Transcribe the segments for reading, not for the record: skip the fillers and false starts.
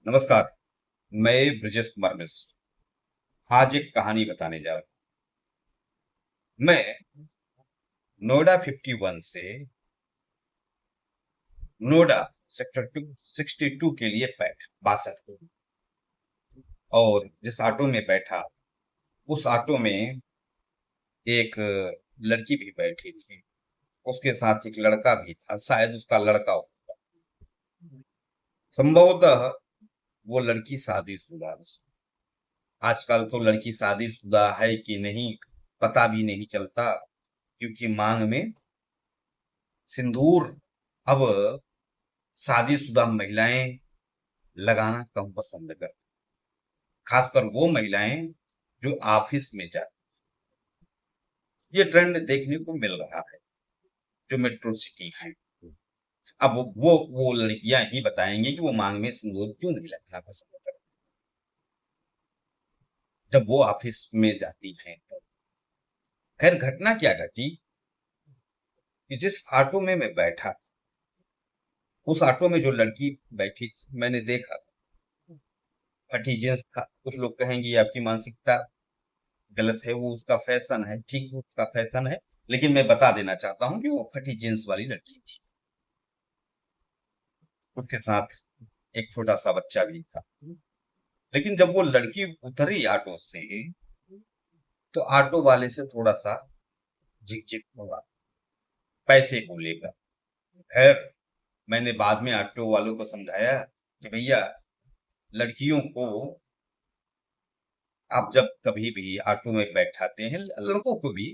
नमस्कार। मैं ब्रजेश कुमार मिश्र आज एक कहानी बताने जा रहा हूँ। मैं नोएडा 51 से नोएडा सेक्टर 262 के लिए बैठा 62 और जिस ऑटो में बैठा उस ऑटो में एक लड़की भी बैठी थी। उसके साथ एक लड़का भी था, शायद उसका लड़का हो। संभवतः वो लड़की शादीशुदा थी। आजकल तो लड़की शादीशुदा है कि नहीं पता भी नहीं चलता, क्योंकि मांग में सिंदूर अब शादीशुदा महिलाएं लगाना कम पसंद करती, खासकर वो महिलाएं जो ऑफिस में जाती। ये ट्रेंड देखने को मिल रहा है जो मेट्रो सिटी है। अब वो लड़कियां ही बताएंगी कि वो मांग में सिंदूर क्यों नहीं लगाना पसंद करती जब वो ऑफिस में जाती हैं। तो खैर घटना क्या घटी कि जिस ऑटो में मैं बैठा, उस ऑटो में जो लड़की बैठी थी मैंने देखा, फटी जींस था। कुछ लोग कहेंगे ये आपकी मानसिकता गलत है, वो उसका फैशन है। ठीक है, उसका फैशन है, लेकिन मैं बता देना चाहता हूँ कि वो फटी जींस वाली लड़की थी। उसके साथ एक छोटा सा बच्चा भी था। लेकिन जब वो लड़की उतरी ऑटो से तो ऑटो वाले से थोड़ा सा झिकझिक हुआ पैसे को लेकर। खैर मैंने बाद में ऑटो वालों को समझाया कि भैया, लड़कियों को आप जब कभी भी ऑटो में बैठाते हैं, लड़कों को भी,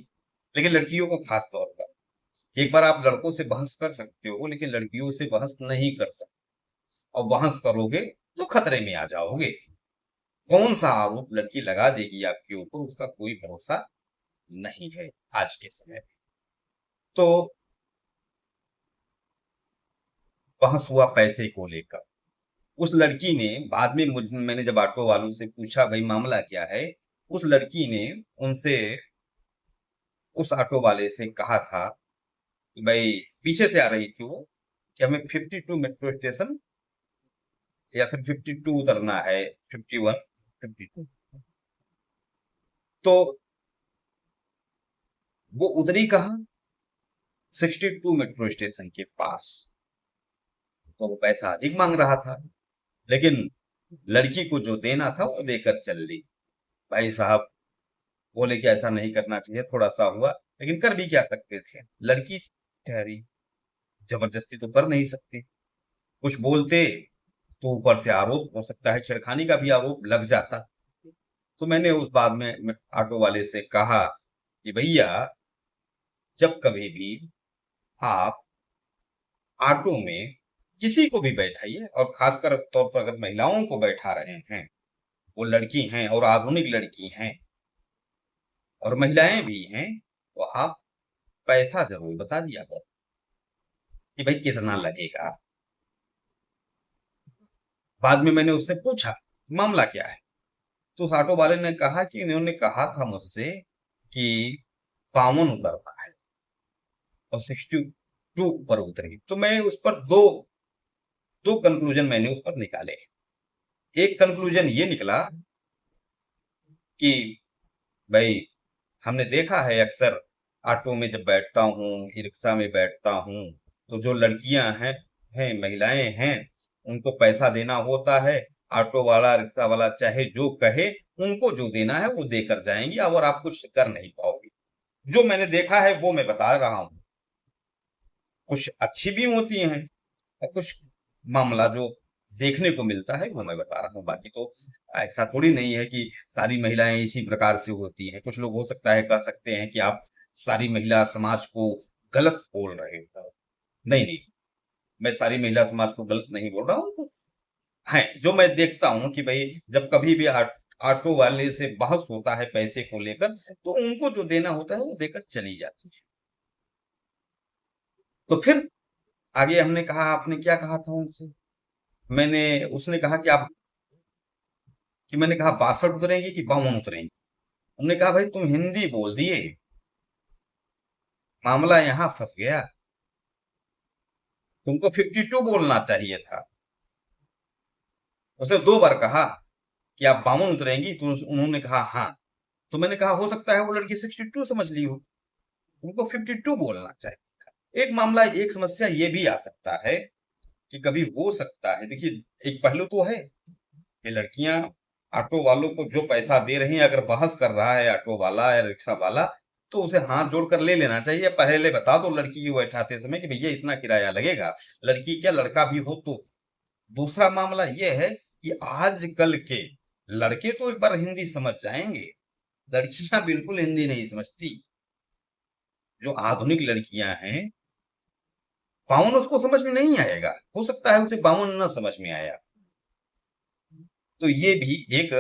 लेकिन लड़कियों को खास तौर पर, एक बार आप लड़कों से बहस कर सकते हो लेकिन लड़कियों से बहस नहीं कर सकते। और बहस करोगे तो खतरे में आ जाओगे। कौन सा आरोप लड़की लगा देगी आपके ऊपर, उसका कोई भरोसा नहीं है आज के समय में। तो बहस हुआ पैसे को लेकर। उस लड़की ने बाद में मैंने जब ऑटो वालों से पूछा भाई मामला क्या है, उस लड़की ने उनसे, उस ऑटो वाले से कहा था कि भाई, पीछे से आ रही थी वो, कि हमें 52 मेट्रो स्टेशन या फिर 52 उतरना है, 51 52। तो वो उतरी कहाँ? 62 मेट्रो स्टेशन के पास। तो वो पैसा अधिक मांग रहा था, लेकिन लड़की को जो देना था वो देकर चल दी। भाई साहब बोले कि ऐसा नहीं करना चाहिए, थोड़ा सा हुआ, लेकिन कर भी क्या सकते थे, लड़की ठहरी, जबरदस्ती तो कर नहीं सकती। कुछ बोलते तो ऊपर से आरोप हो सकता है, छेड़खानी का भी आरोप लग जाता। तो मैंने उस बाद में ऑटो वाले से कहा कि भैया, जब कभी भी आप ऑटो में किसी को भी बैठाइए, और खासकर तौर पर अगर महिलाओं को बैठा रहे हैं, वो लड़की हैं और आधुनिक लड़की हैं और महिलाएं भी हैं, तो आप पैसा जरूर बता दिया करो कि भाई कितना लगेगा। बाद में मैंने उससे पूछा मामला क्या है, तो उस ऑटो वाले ने कहा कि इन्होंने कहा था मुझसे कि 52 उतरना है और 62 पर उतरी। तो मैं उस पर दो दो कंक्लूजन मैंने उस पर निकाले। एक कंक्लूजन ये निकला कि भाई, हमने देखा है अक्सर ऑटो में जब बैठता हूँ, ई रिक्शा में बैठता हूँ, तो जो लड़कियां हैं महिलाएं हैं, उनको पैसा देना होता है। ऑटो वाला रिक्शा वाला चाहे जो कहे, उनको जो देना है वो देकर जाएंगी, और आप कुछ कर नहीं पाओगे। जो मैंने देखा है वो मैं बता रहा हूँ। कुछ अच्छी भी होती हैं और कुछ मामला जो देखने को मिलता है वो मैं बता रहा हूँ। बाकी तो ऐसा थोड़ी नहीं है कि सारी महिलाएं इसी प्रकार से होती हैं। कुछ लोग हो सकता है कह सकते हैं कि आप सारी महिला समाज को गलत बोल रहे हो। नहीं नहीं, मैं सारी महिला समाज को गलत नहीं बोल रहा हूँ। है जो मैं देखता हूँ कि भाई, जब कभी भी ऑटो वाले से बहस होता है पैसे को लेकर, तो उनको जो देना होता है वो देकर चली जाती है। तो फिर आगे हमने कहा, आपने क्या कहा था उनसे? मैंने उसने कहा कि आप, कि मैंने कहा 62 उतरेंगे कि 52 उतरेंगे? हमने कहा भाई तुम हिंदी बोल दिए, मामला यहाँ फंस गया, तुमको 52 बोलना चाहिए था। उसने 2 बार कहा कि आप 52 उतरेंगी, तो उन्होंने कहा हाँ। तो मैंने कहा हो सकता है वो लड़की 62 समझ ली हो, उनको 52 बोलना चाहिए। एक मामला, एक समस्या ये भी आ सकता है कि कभी हो सकता है, देखिए एक पहलू तो है कि लड़कियां ऑटो वालों को जो पैसा दे रही हैं, अगर बहस कर रहा है ऑटो वाला या रिक्शा वाला, तो उसे हाथ जोड़कर ले लेना चाहिए। पहले बता दो लड़की को बैठाते समय कि भैया इतना किराया लगेगा, लड़की क्या लड़का भी हो तो। दूसरा मामला यह है कि आजकल के लड़के तो एक बार हिंदी समझ जाएंगे, लड़कियां बिल्कुल हिंदी नहीं समझती। जो आधुनिक लड़कियां हैं, 52 उसको समझ में नहीं आएगा, हो सकता है उसे 52 न समझ में आया। तो ये भी एक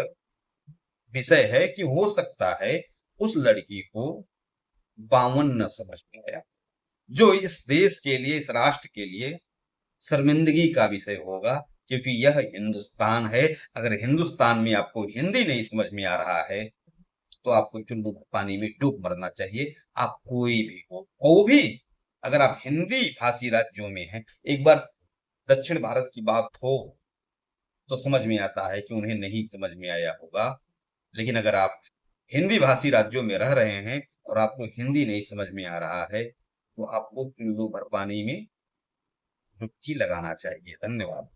विषय है कि हो सकता है उस लड़की को 52 न समझ में आया, जो इस देश के लिए, इस राष्ट्र के लिए शर्मिंदगी का विषय होगा, क्योंकि यह हिंदुस्तान है। अगर हिंदुस्तान में आपको हिंदी नहीं समझ में आ रहा है, तो आपको चुल्लू पानी में डूब मरना चाहिए। आप कोई भी हो भी, अगर आप हिंदी भाषी राज्यों में हैं, एक बार दक्षिण भारत की बात हो तो समझ में आता है कि उन्हें नहीं समझ में आया होगा। लेकिन अगर आप हिंदी भाषी राज्यों में रह रहे हैं और आपको हिंदी नहीं समझ में आ रहा है, तो आपको चुल्लू भर पानी में डुबकी लगाना चाहिए। धन्यवाद।